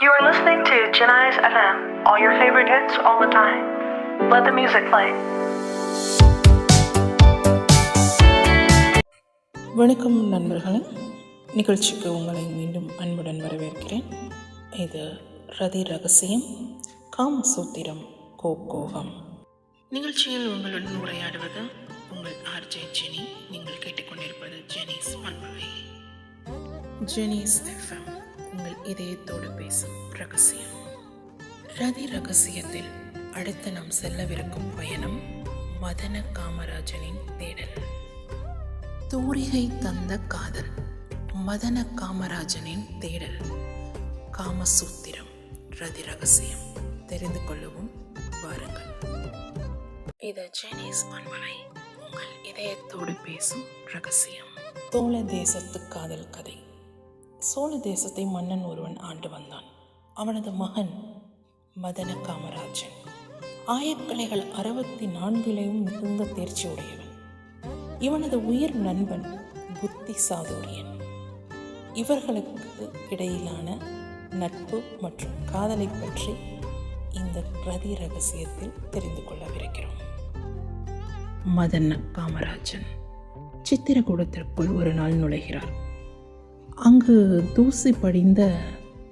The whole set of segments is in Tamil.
You are listening to Chennai's FM, all your favorite hits all the time. Let the music play. வணக்கம் நண்பர்களே, நிகழ்ச்சிக்கு உங்களை மீண்டும் அன்புடன் வரவேற்கிறேன். இது ரதி ரகசியம் காமசூத்திரம் கோகோகம். நிகழ்ச்சியில் உங்களுடன் உரையாடுவது உங்கள் ஆர்ஜே ஜெனி. நீங்கள் கேட்டுக்கொண்டிருப்பது ஜெனிஸ் பண்பலை. ஜெனிஸ் எஃப்எம், உங்கள் இதயத்தோடு பேசும் ரகசியம். ரதி ரகசியத்தில் அடுத்து நாம் செல்லவிருக்கும் பயணம் மதன காமராஜனின் தேடல். தூரிகை தந்த காதல், மதன காமராஜனின் தேடல், காமசூத்திரம், ரதி ரகசியம். தெரிந்து கொள்ளவும் வாருங்கள். இது ஜெனிஸ் பண்பலை, உங்கள் இதயத்தோடு பேசும் ரகசியம். சோழ தேசத்து காதல் கதை. சோழ தேசத்தை மன்னன் ஒருவன் ஆண்டு வந்தான். அவனது மகன் மதன காமராஜன் ஆயக்கலைகள் 64 மிகுந்த தேர்ச்சி உடையவன். இவனது உயிர் நண்பன் புத்தி சாதுரியன். இவர்களுக்கு இடையிலான நட்பு மற்றும் காதலை பற்றி இந்த ரதி ரகசியத்தில் தெரிந்து கொள்ளவிருக்கிறோம். மதன காமராஜன் சித்திரக்கூடத்திற்குள் ஒரு நாள் நுழைகிறார். அங்கு தூசி படிந்த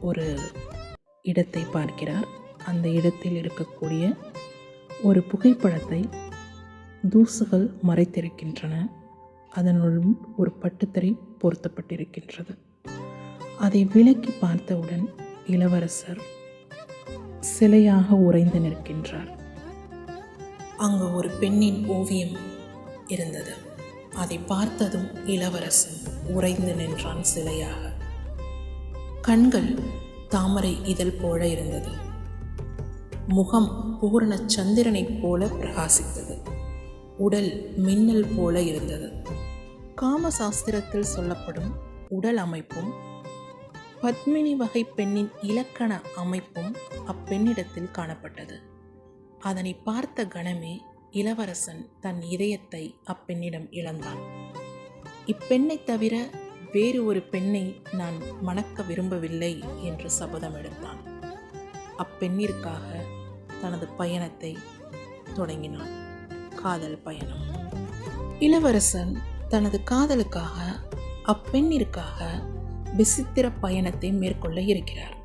ஒரு இடத்தை பார்க்கிறார். அந்த இடத்தில் இருக்கக்கூடிய ஒரு புகைப்படத்தை தூசுகள் மறைத்திருக்கின்றன. அதனுள் ஒரு பட்டுத்தரை பொருத்தப்பட்டிருக்கின்றது. அதை விலக்கி பார்த்தவுடன் இளவரசர் சிலையாக உறைந்து நிற்கின்றார். அங்கு ஒரு பெண்ணின் ஓவியம் இருந்தது. அதை பார்த்ததும் இளவரசன் உறைந்து நின்றான் சிலையாக. கண்கள் தாமரை இதழ் போல இருந்தது. முகம் பூரண சந்திரனைப் போல பிரகாசித்தது. உடல் மின்னல் போல இருந்தது. காமசாஸ்திரத்தில் சொல்லப்படும் உடல் அமைப்பும் பத்மினி வகை பெண்ணின் இலக்கண அமைப்பும் அப்பெண்ணிடத்தில் காணப்பட்டது. அதனை பார்த்த கணமே இளவரசன் தன் இதயத்தை அப்பெண்ணிடம் இழந்தான். இப்பெண்ணை தவிர வேறு ஒரு பெண்ணை நான் மணக்க விரும்பவில்லை என்று சபதம் எடுத்தான். அப்பெண்ணிற்காக தனது பயணத்தை தொடங்கினான். காதல் பயணம். இளவரசன் தனது காதலுக்காக அப்பெண்ணிற்காக விசித்திர பயணத்தை மேற்கொள்ள இருக்கிறார்.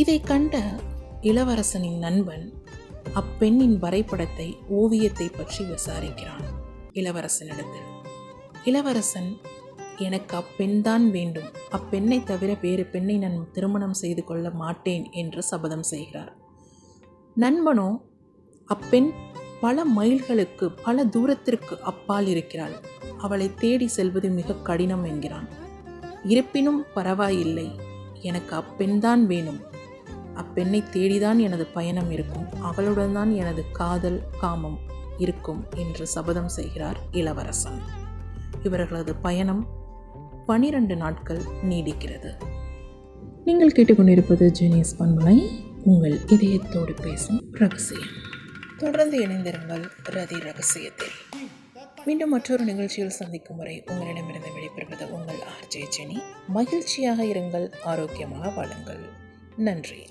இதை கண்ட இளவரசனின் நண்பன் அப்பெண்ணின் வரைபடத்தை, ஓவியத்தை பற்றி விசாரிக்கிறான் இளவரசனிடத்தில். இளவரசன், எனக்கு அப்பெண்தான் வேண்டும், அப்பெண்ணை தவிர வேறு பெண்ணை நான் திருமணம் செய்து கொள்ள மாட்டேன் என்று சபதம் செய்கிறார். நண்பனோ, அப்பெண் பல மைல்களுக்கு, பல தூரத்திற்கு அப்பால் இருக்கிறாள், அவளை தேடி செல்வது மிக கடினம் என்கிறான். இருப்பினும் பரவாயில்லை, எனக்கு அப்பெண்தான் வேணும், அப்பெண்ணை தேடிதான் எனது பயணம் இருக்கும், அவளுடன் தான் எனது காதல் காமம் இருக்கும் என்று சபதம் செய்கிறார் இளவரசன். இவர்களது பயணம் 12 நாட்கள் நீடிக்கிறது. நீங்கள் கேட்டுக்கொண்டிருப்பது ஜெனிஸ் பண்பலை, உங்கள் இதயத்தோடு பேசும் ரகசியம். தொடர்ந்து இணைந்திருங்கள் ரதி ரகசியத்தில். மீண்டும் மற்றொரு நிகழ்ச்சியில் சந்திக்கும் வரை உங்களிடமிருந்து விடைபெறுவது உங்கள் ஆர்ஜே ஜெனி. மகிழ்ச்சியாக இருங்கள், ஆரோக்கியமாக வாழுங்கள். நன்றி.